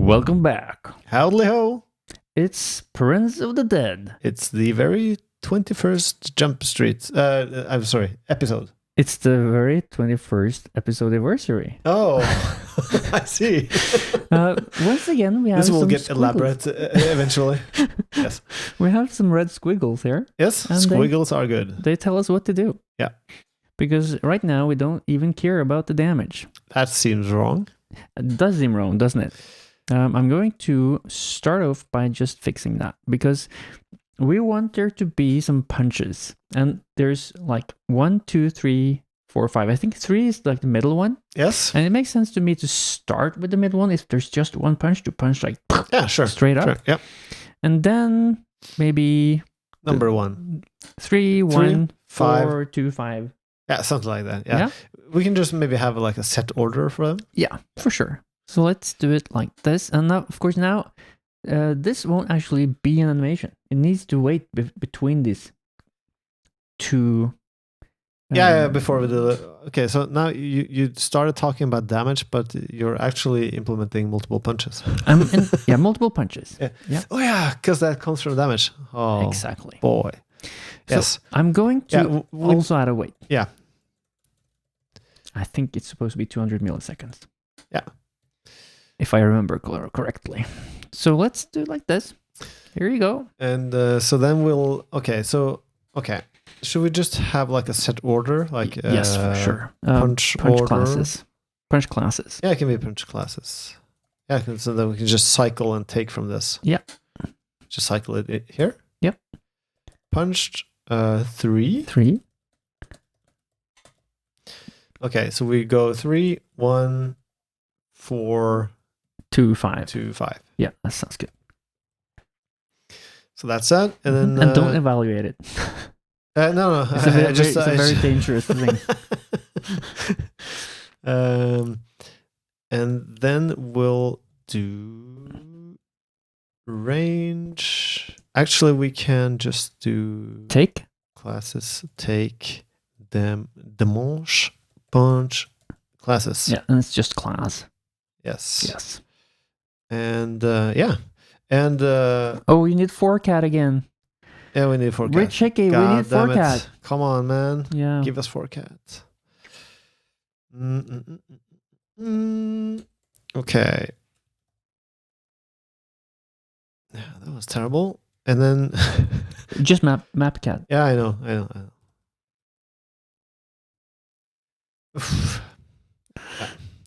Welcome back. Howdy ho! It's Parens of the Dead. It's the very 21st Jump Street. I'm sorry, episode. It's the very 21st episode anniversary. Oh, I see. Once again, we have This will some get squiggles. elaborate eventually. Yes. We have some red squiggles here. Yes, And squiggles are good. They tell us what to do. Yeah. Because right now we don't even care about the damage. That seems wrong. It does seem wrong, doesn't it? I'm going to start off by just fixing that because we want there to be some punches. And there's like 1, 2, 3, 4, 5. I think 3 is like the middle one. Yes. And it makes sense to me to start with the middle one if there's just one punch to punch like straight up. Sure. Yep. And then maybe Number 1. 3, 1, 5. 4, 2, 5. Yeah, something like that. Yeah. We can just maybe have like a set order for them. Yeah, for sure. So let's do it like this. And now, of course, this won't actually be an animation. It needs to wait between these two. Before we do it. Okay, so now you started talking about damage, but you're actually implementing multiple punches. Multiple punches. Yeah. Oh yeah, because that comes from damage. Oh, exactly. Boy. Yes. So I'm going to also add a weight. Yeah. I think it's supposed to be 200 milliseconds. Yeah. If I remember correctly. So let's do it like this. Here you go. And so then should we just have like a set order? Like yes, for sure. Punch order? Classes. Punch classes. Yeah, it can be punch classes. Yeah, so then we can just cycle and take from this. Yeah. Just cycle it here. Yep. Punched 3. 3. Okay, so we go 3, 1, 4, 2, 5. 2, 5. Yeah, that sounds good. So that's that, and then and don't evaluate it. No, it's a very dangerous thing. And then we'll do range. Actually, we can just do take classes. Take them, dimanche, punch classes. Yeah, and it's just class. Yes. And and you need 4cat again. Yeah, we need 4cat. We're checking. We need 4cat. Come on, man. Yeah. Give us 4cat. Okay. Yeah, that was terrible. And then just map cat. Yeah, I know.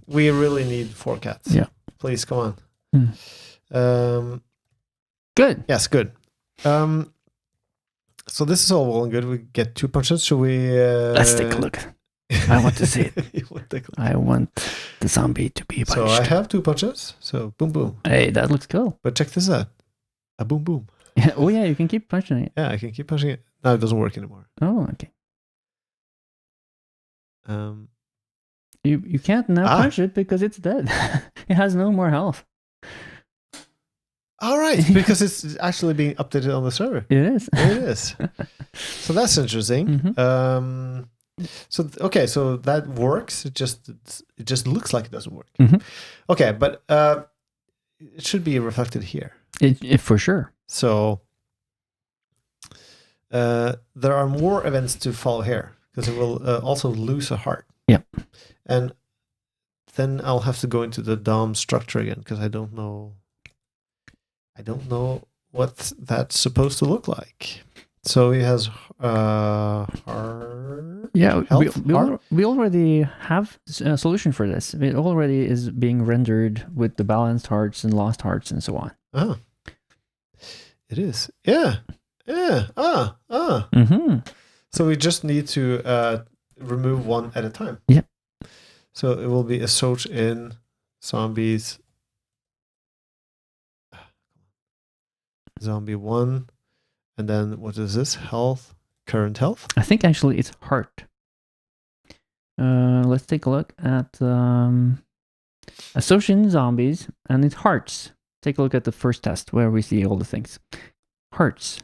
We really need 4cats. Yeah. Please, come on. Good. Yes, good. So this is all well and good. We get 2 punches. Should we? Let's take a look. I want to see it. I want the zombie to be punched. So I have 2 punches. So boom, boom. Hey, that looks cool. But check this out. A boom, boom. Oh yeah, you can keep punching it. Yeah, I can keep punching it. No, it doesn't work anymore. Oh, okay. You can't now punch it because it's dead. It has no more health. All right, because it's actually being updated on the server. It is. It is. So that's interesting. Mm-hmm. So that works. It just looks like it doesn't work. Mm-hmm. Okay, but it should be reflected here. It for sure. So there are more events to follow here because it will also lose a heart. Yep. And then I'll have to go into the DOM structure again because I don't know what that's supposed to look like. So he has heart. Yeah, health, we already have a solution for this. It already is being rendered with the balanced hearts and lost hearts and so on. Oh. It is. Yeah. Mm-hmm. So we just need to remove one at a time. Yeah. So it will be a search in zombies. Zombie 1. And then what is this? Health. Current health. I think actually it's heart. Let's take a look at associating zombies and it's hearts. Take a look at the first test where we see all the things. Hearts.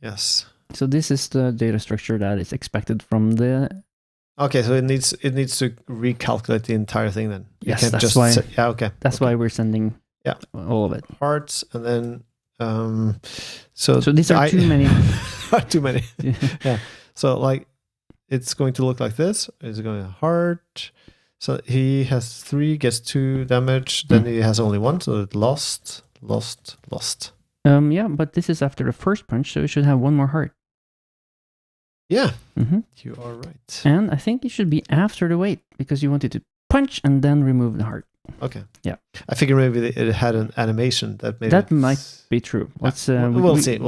Yes. So this is the data structure that is expected from the Okay, so it needs to recalculate the entire thing then. You Yes, can't that's just why. yeah, okay. That's why we're sending all of it. Hearts and then so these are too many. Too many. Yeah. So like it's going to look like this. It's going to heart. So he has 3, gets 2 damage. Then he has only 1, so it lost. Yeah, but this is after the first punch, so it should have 1 more heart. Yeah, mm-hmm. You are right. And I think it should be after the wait, because you wanted to punch and then remove the heart. Okay. Yeah. I figure maybe it had an animation that maybe that might be true. Let's we'll see.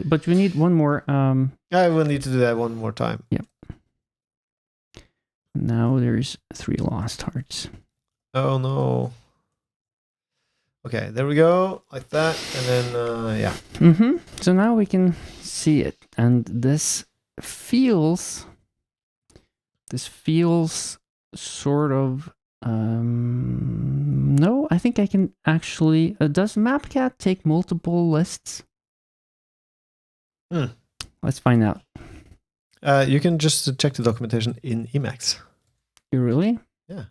But we need 1 more. I will need to do that 1 more time. Yeah. Now there's 3 lost hearts. Oh no. Okay, there we go, like that, and then yeah. Mm-hmm. So now we can see it, and this feels sort of. No, I think I can actually. Does Mapcat take multiple lists? Let's find out. You can just check the documentation in Emacs. You really? Yeah.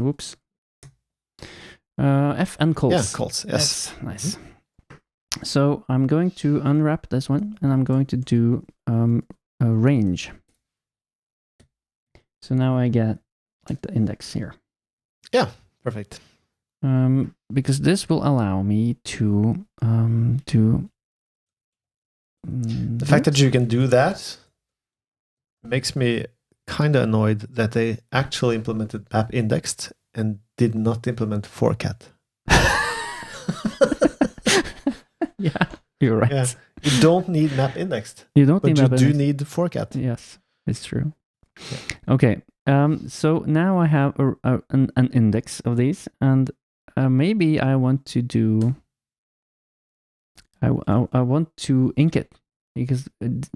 Oops. F and Colts. Yeah, Colts. Yes. Nice. Mm-hmm. So I'm going to unwrap this one, and I'm going to do a range. So now I get like the index here. Yeah, perfect. Because this will allow me to the fact that you can do that makes me kind of annoyed that they actually implemented map indexed and did not implement forcat. Yeah, you're right. Yeah. You don't need map indexed. You don't but need you map do indexed. need forcat. Yes, it's true. Yeah. Okay. So now I have an index of these, and maybe I want to do. I want to ink it, because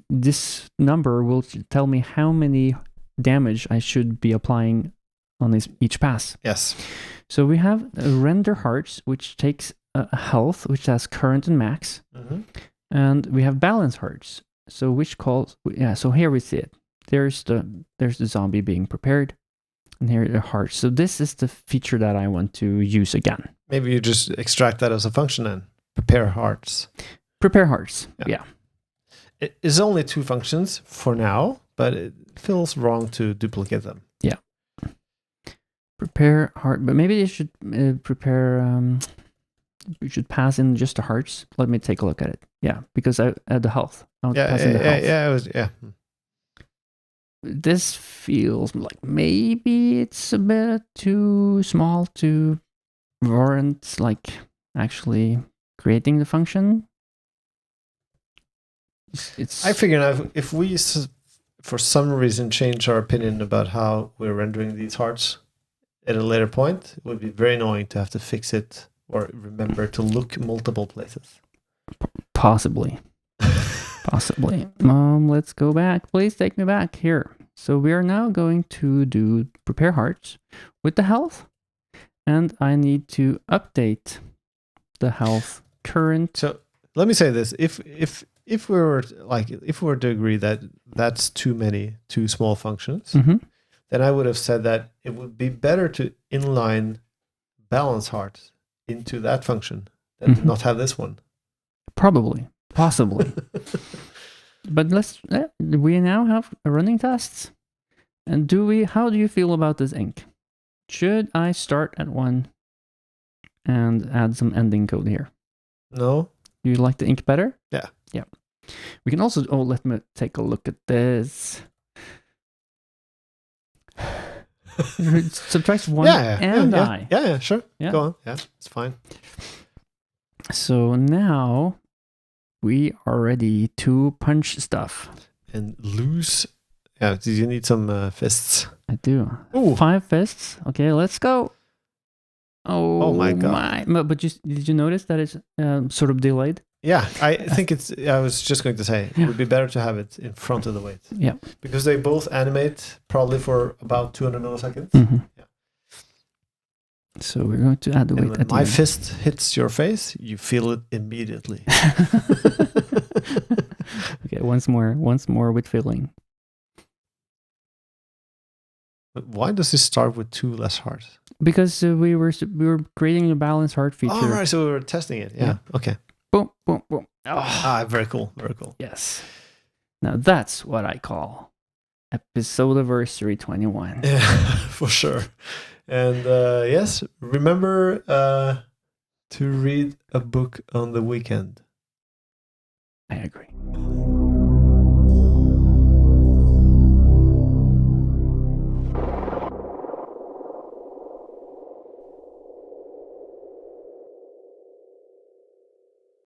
this number will tell me how many damage I should be applying on each pass. Yes. So we have render hearts, which takes health, which has current and max, and we have balance hearts. So which calls? Yeah. So here we see it. There's the zombie being prepared, and here are the hearts. So this is the feature that I want to use again. Maybe you just extract that as a function and prepare hearts. Prepare hearts. Yeah. It is only 2 functions for now, but it feels wrong to duplicate them. Yeah. Prepare heart, but maybe you should prepare. You should pass in just the hearts. Let me take a look at it. Yeah, because I the health. Yeah. This feels like maybe it's a bit too small to warrant like actually creating the function. I figure now if we for some reason change our opinion about how we're rendering these hearts at a later point, it would be very annoying to have to fix it or remember to look multiple places. Possibly. Let's go back. Please take me back here. So we are now going to do prepare hearts with the health, and I need to update the health current. So let me say this: if we were to agree that that's too small functions, then I would have said that it would be better to inline balance hearts into that function than to not have this one. Possibly. But we now have running tests. And how do you feel about this ink? Should I start at 1 and add some ending code here? No. Do you like the ink better? Yeah. Yeah. We can also, let me take a look at this. It subtracts 1 and I. Yeah, sure. Yeah. Go on. Yeah, it's fine. So now we are ready to punch stuff. And lose. Yeah, do you need some fists? I do. Ooh. 5 fists. Okay, let's go. Oh my god. But did you notice that it's sort of delayed? Yeah, I think I was just going to say, it would be better to have it in front of the weight. Yeah. Because they both animate probably for about 200 milliseconds. Yeah. So we're going to add the weight when at the my end. fist hits your face, you feel it immediately. Okay, once more with feeling. But why does it start with 2 less hearts? Because we were creating a balanced heart feature. Oh, right. So we were testing it. Yeah. Okay. Boom, boom, boom. Oh. Very cool. Very cool. Yes. Now that's what I call episode anniversary 21. Yeah, for sure. And yes, remember to read a book on the weekend. I agree.